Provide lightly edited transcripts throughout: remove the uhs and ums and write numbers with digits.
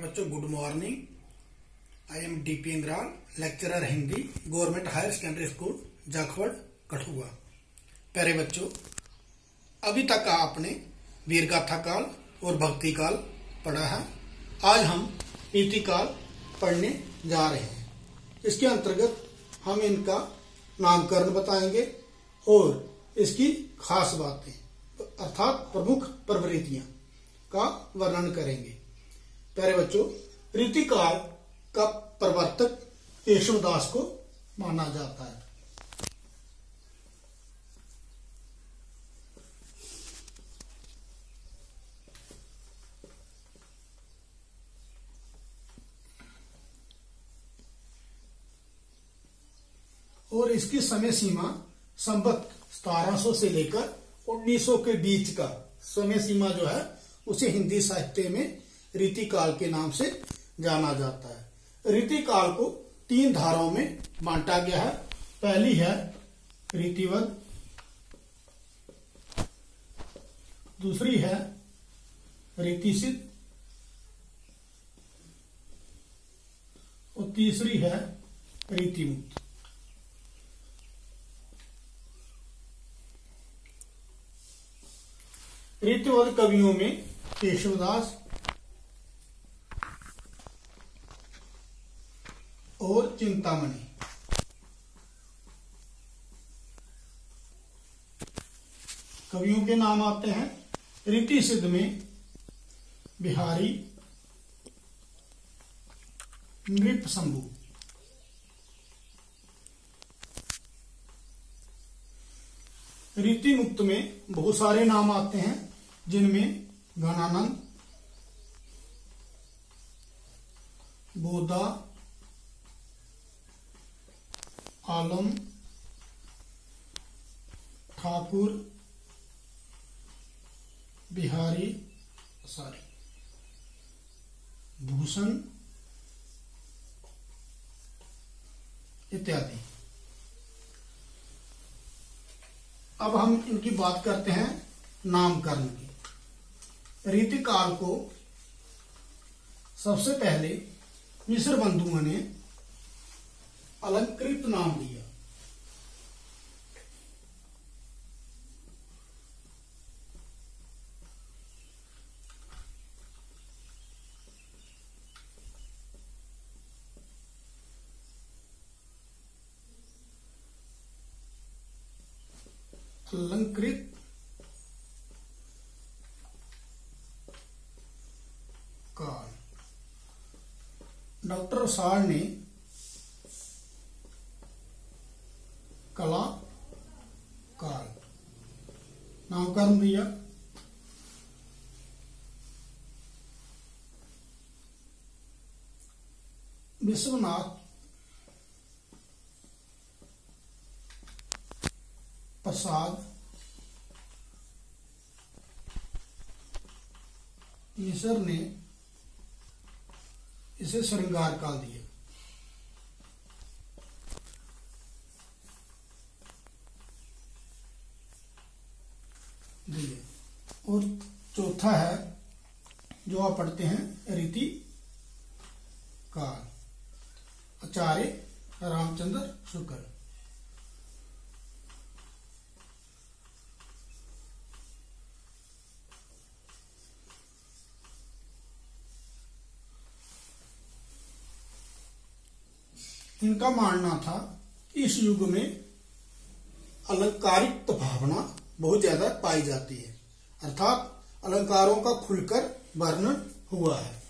बच्चों, good morning. I am DP Indral, lecturer Hindi, government higher secondary school Jakhwar Kathua. प्यारे बच्चों, अभी तक आपने वीरगाथा काल और भक्ति काल पढ़ा है। आज हम नीति काल पढ़ने जा रहे हैं। इसके अंतर्गत हम इनका नामकरण बताएंगे और इसकी खास बातें अर्थात प्रमुख प्रवृत्तियां का वर्णन करेंगे। प्यारे बच्चों, रीतिकाल का प्रवर्तक केशवदास को माना जाता है। और इसकी समय सीमा संवत 1700 से लेकर 1900 के बीच का समय सीमा जो है उसे हिंदी साहित्य में रीतिकाल के नाम से जाना जाता है। रीतिकाल को 3 धाराओं में बांटा गया है। पहली है रीतिवद, दूसरी है रीतिसिद्ध और तीसरी है रीतिमुक्त। रीतिवद कवियों में केशवदास और चिंतामणि, कवियों के नाम आते हैं। रीति सिद्ध में बिहारी, नृप शंभु। रीति मुक्त में बहुत सारे नाम आते हैं, जिनमें घनानंद, बोधा, आलम, ठाकुर, बिहारी, भूषण इत्यादि। अब हम इनकी बात करते हैं नामकरण की। रीतिकाल को सबसे पहले मिस्र बंधुओं ने अलंकृत नाम दिया। अलंकृत काल। डॉक्टर सार ने कला काल नामकरण दिया। विश्वनाथ प्रसाद मिश्र ने इसे श्रृंगार काल दिया। और चौथा है जो आप पढ़ते हैं रीति काल, आचार्य रामचंद्र शुक्ल। इनका मानना था कि इस युग में अलंकारिक भावना बहुत ज्यादा पाई जाती है, अर्थात अलंकारों का खुलकर वर्णन हुआ है।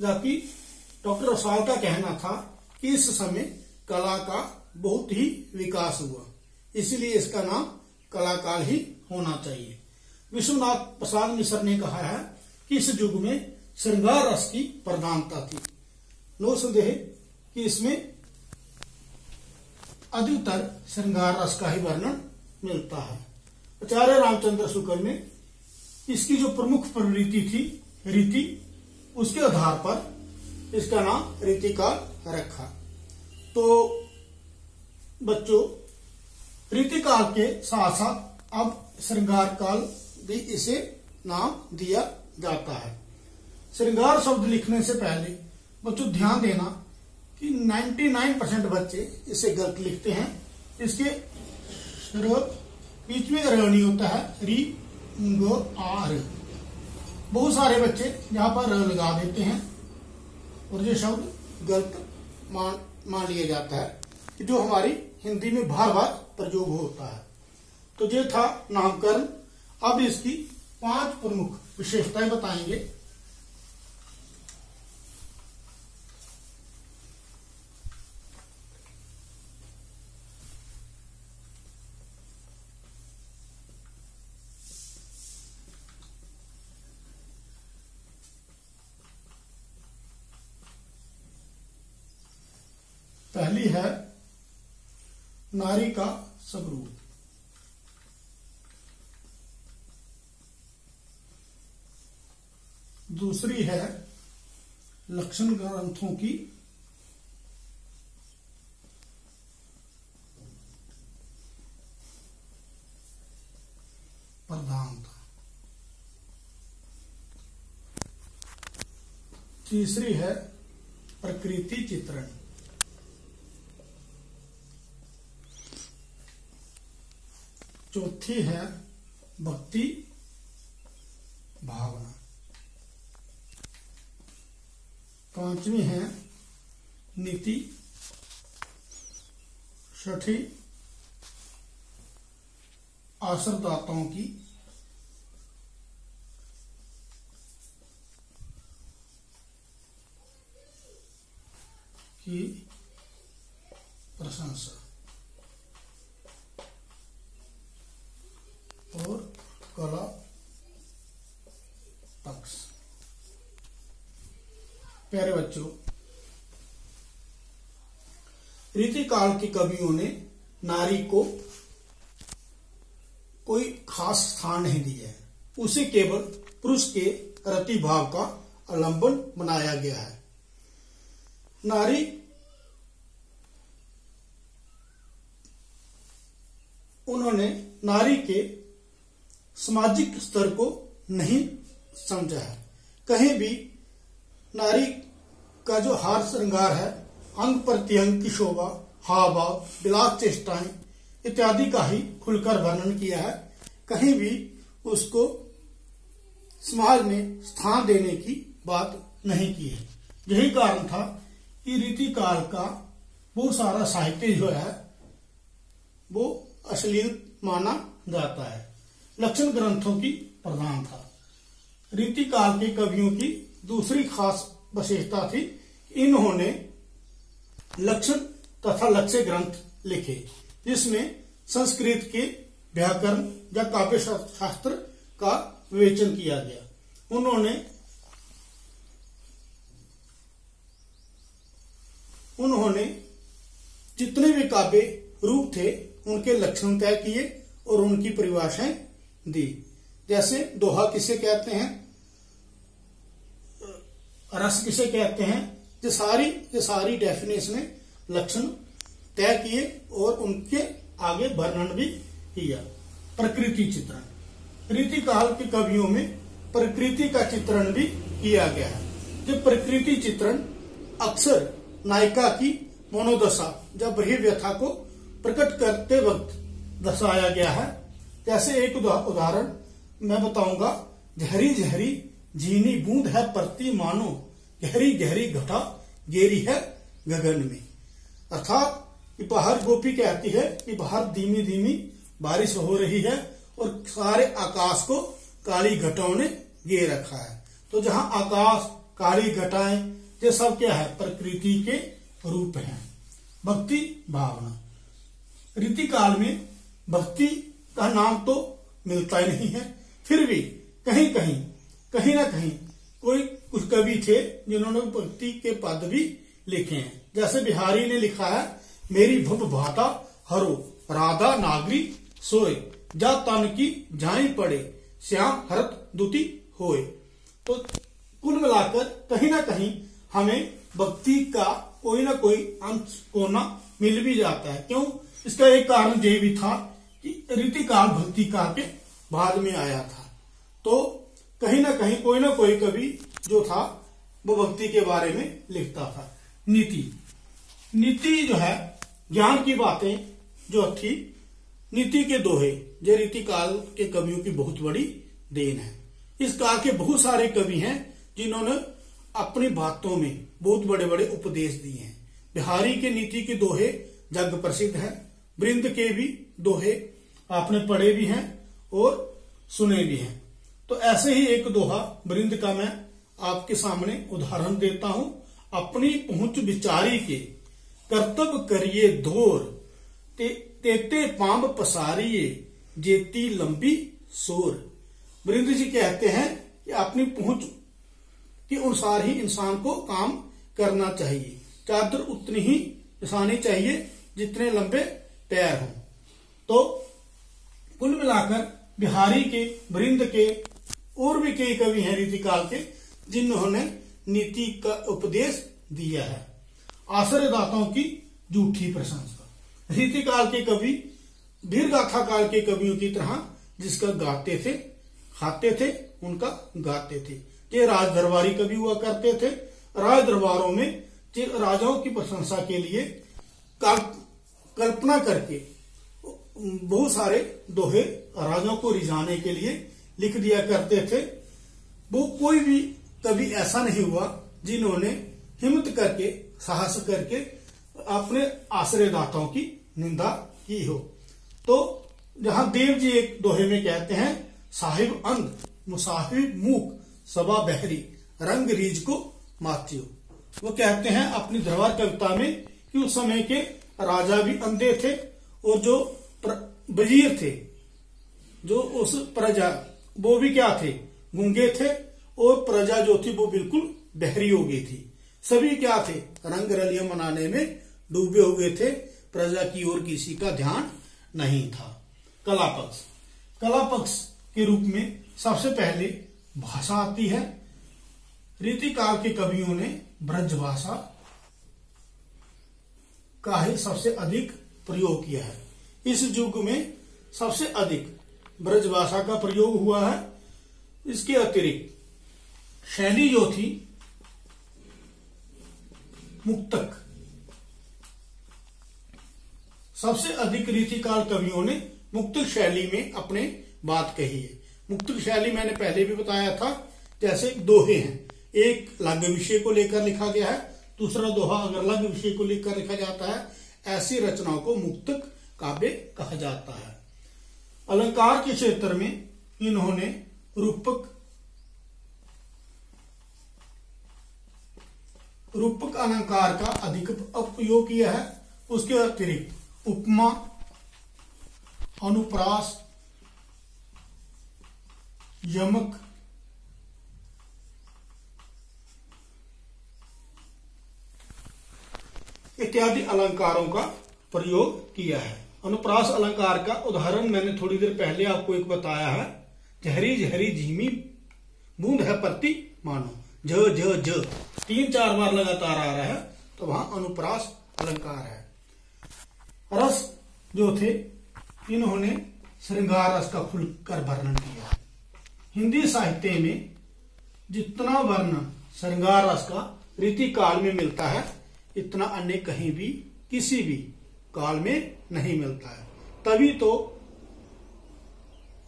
जबकि डॉक्टर रसाल का कहना था कि इस समय कला का बहुत ही विकास हुआ, इसलिए इसका नाम कलाकाल ही होना चाहिए। विश्वनाथ प्रसाद मिश्र ने कहा है कि इस युग में श्रृंगार रस की प्रधानता थी। नो संदेह कि इसमें अधिकतर श्रृंगार रस का ही वर्णन मिलता है। आचार्य रामचंद्र शुक्ल ने इसकी जो प्रमुख प्रवृत्ति थी रीति, उसके आधार पर इसका नाम रीतिकाल रखा। तो बच्चों, रीतिकाल के साथ साथ अब श्रृंगार काल भी इसे नाम दिया जाता है। श्रृंगार शब्द लिखने से पहले बच्चों ध्यान देना कि 99% बच्चे इसे गलत लिखते हैं। इसके बीच में र नहीं होता है, री ग आर। बहुत सारे बच्चे यहाँ पर र लगा देते हैं और ये शब्द गलत मान लिया जाता है, कि जो हमारी हिंदी में बार बार प्रयोग होता है। तो ये था नामकरण। अब इसकी 5 प्रमुख विशेषताएं बताएंगे। पहली है नारी का स्वरूप। दूसरी है लक्षण ग्रंथों की प्रधानता। तीसरी है प्रकृति चित्रण। चौथी है भक्ति भावना। 5वीं है नीति। 6ठी आश्रयदाताओं की प्रशंसा। और कला पक्ष। प्यारे बच्चों, रीतिकाल के कवियों ने नारी को कोई खास स्थान नहीं दिया है, उसे केवल पुरुष के रति भाव का अवलंबन बनाया गया है। उन्होंने नारी के सामाजिक स्तर को नहीं समझा है। कहीं भी नारी का जो हार श्रृंगार है, अंग प्रत्यंग की शोभा, हाव भाव, विलास चेष्टाएं इत्यादि का ही खुलकर वर्णन किया है। कहीं भी उसको समाज में स्थान देने की बात नहीं की है। यही कारण था कि रीतिकाल का बहुत सारा साहित्य जो है वो अश्लील माना जाता है। लक्षण ग्रंथों की प्रधान था। रीतिकाल के कवियों की दूसरी खास विशेषता थी, इन्होंने लक्षण तथा लक्ष्य ग्रंथ लिखे, जिसमें संस्कृत के व्याकरण या काव्य शास्त्र का विवेचन किया गया। उन्होंने जितने भी काव्य रूप थे उनके लक्षण तय किए और उनकी परिभाषाएं दी। जैसे दोहा किसे कहते हैं, रस किसे कहते हैं, ये सारी डेफिनेशन लक्षण तय किए और उनके आगे वर्णन भी किया। प्रकृति चित्रण। रीतिकाल के कवियों में प्रकृति का चित्रण भी किया गया है। ये प्रकृति चित्रण अक्सर नायिका की मनोदशा या ब्रीहि व्यथा को प्रकट करते वक्त दर्शाया गया है। जैसे एक उदाहरण मैं बताऊंगा। गहरी गहरी झीनी बूंद है परती मानो, गहरी गहरी घटा गेरी है गगन में। अर्थात बाहर गोपी कहती है कि बाहर धीमी धीमी बारिश हो रही है और सारे आकाश को काली घटाओं ने घेर रखा है। तो जहां आकाश, काली घटाएं, ये सब क्या है, प्रकृति के रूप हैं। भक्ति भावना। रीतिकाल में भक्ति का नाम तो मिलता ही नहीं है, फिर भी कहीं ना कहीं कुछ कवि थे जिन्होंने भक्ति के पद भी लिखे हैं। जैसे बिहारी ने लिखा है, मेरी भव भाता हरो राधा नागरी सोए, जा तन की जाई पड़े श्याम हरत दुति होए। तो कुल मिलाकर कहीं ना कहीं हमें भक्ति का कोई ना कोई अंश कोना मिल भी जाता है। क्यों? इसका एक कारण यह भी था कि रीतिकाल भक्ति काल के बाद में आया था। तो कहीं ना कहीं कोई ना कोई कवि जो था वो भक्ति के बारे में लिखता था। नीति जो है ज्ञान की बातें जो थी, नीति के दोहे ये रीति काल के कवियों की बहुत बड़ी देन है। इस काल के बहुत सारे कवि हैं जिन्होंने अपनी बातों में बहुत बड़े बड़े उपदेश दिए हैं। बिहारी के नीति के दोहे जग प्रसिद्ध है। वृंद के भी दोहे आपने पढ़े भी हैं और सुने भी हैं। तो ऐसे ही एक दोहा वृंद का मैं आपके सामने उदाहरण देता हूं। अपनी पहुंच विचारी के कर्तव्य करिए धोर, तेते पांब पसारिए जेती लंबी सोर। वृंद जी कहते हैं कि अपनी पहुंच के अनुसार ही इंसान को काम करना चाहिए। चादर उतनी ही बिछानी चाहिए जितने लंबे पैर हों। तो कुल मिलाकर बिहारी के, वृंद के और भी कई कवि हैं रीति काल के जिन्होंने नीति का उपदेश दिया है। आश्रयदाताओं की झूठी प्रशंसा। रीति काल के कवि वीर गाथा काल के कवियों की तरह जिसका गाते थे, खाते थे, उनका गाते थे। ये राज दरबारी कवि हुआ करते थे। राज दरबारों में राजाओं की प्रशंसा के लिए कल्पना करके बहुत सारे दोहे राजाओं को रिझाने के लिए लिख दिया करते थे। वो कोई भी कभी ऐसा नहीं हुआ जिन्होंने हिम्मत करके, साहस करके अपने आश्रयदाताओं की निंदा की हो। तो जहां देव जी एक दोहे में कहते हैं, साहिब अंध मुसाहिब मूक सबा बहरी रंग रीज को माचियो। वो कहते हैं अपनी दरबार कविता में कि उस समय के राजा भी अंधे थे और जो वजीर थे, जो उस प्रजा, वो भी क्या थे, गूंगे थे और प्रजा जो थी वो बिल्कुल बहरी हो गई थी। सभी क्या थे, रंग रलियां मनाने में डूबे हुए थे। प्रजा की ओर किसी का ध्यान नहीं था। कला पक्ष। कला पक्ष के रूप में सबसे पहले भाषा आती है। रीति काल के कवियों ने ब्रज भाषा का ही सबसे अधिक प्रयोग किया है। इस युग में सबसे अधिक ब्रज भाषा का प्रयोग हुआ है। इसके अतिरिक्त शैली जो थी मुक्तक, सबसे अधिक रीतिकाल कवियों ने मुक्तक शैली में अपने बात कही है। मुक्तक शैली मैंने पहले भी बताया था, जैसे दोहे हैं, एक लघु विषय को लेकर लिखा गया है, दूसरा दोहा अगर लघु विषय को लेकर लिखा जाता है, ऐसी रचनाओं को मुक्तक काव्य कहा जाता है। अलंकार के क्षेत्र में इन्होंने रूपक अलंकार का अधिक उपयोग किया है। उसके अतिरिक्त उपमा, अनुप्रास, यमक, इत्यादि अलंकारों का प्रयोग किया है। अनुप्रास अलंकार का उदाहरण मैंने थोड़ी देर पहले आपको एक बताया है। जहरी जहरी झीमी बूंद है प्रति मानो, ज ज ज 3-4 बार लगातार आ रहा है, तो वहां अनुप्रास अलंकार है। रस जो थे, इन्होंने श्रृंगार रस का खुलकर वर्णन किया है। हिंदी साहित्य में जितना वर्णन श्रृंगार रस का रीति काल में मिलता है, इतना अन्य कहीं भी किसी भी काल में नहीं मिलता है। तभी तो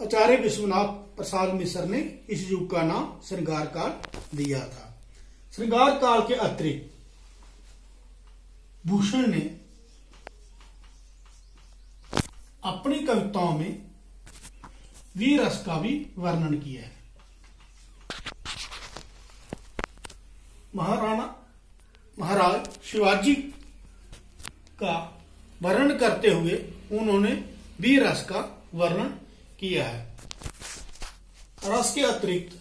आचार्य विश्वनाथ प्रसाद मिश्र ने इस युग का नाम श्रृंगार काल दिया था। श्रृंगार काल के अतिरिक्त भूषण ने अपनी कविताओं में वीर रस का भी वर्णन किया है। महाराज शिवाजी का वर्णन करते हुए उन्होंने वीर रस का वर्णन किया है। रस के अतिरिक्त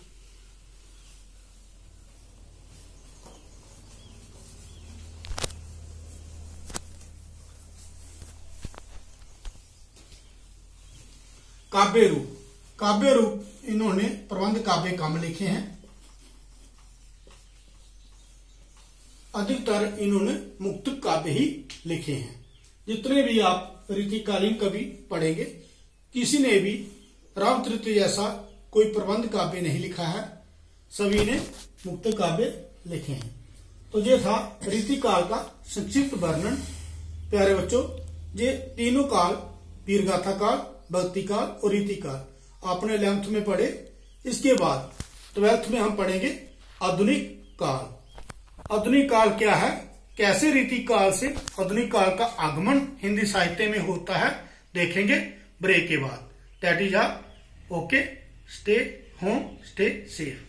काव्य रूप इन्होंने प्रबंध काव्य कम लिखे हैं। अधिकतर इन्होंने मुक्तक काव्य ही लिखे हैं। जितने भी आप रीतिकालीन कवि पढ़ेंगे, किसी ने भी रामचरित जैसा कोई प्रबंध काव्य नहीं लिखा है। सभी ने मुक्त काव्य लिखे हैं। तो ये था रीतिकाल का संक्षिप्त वर्णन। प्यारे बच्चों, ये तीनों काल, वीर गाथा काल, भक्ति काल और रीतिकाल आपने 11th में पढ़े। इसके बाद 12th में हम पढ़ेंगे आधुनिक काल। आधुनिक काल क्या है, कैसे रीतिकाल से आधुनिक काल का आगमन हिंदी साहित्य में होता है, देखेंगे ब्रेक के बाद। That is all. Okay, stay home, stay safe.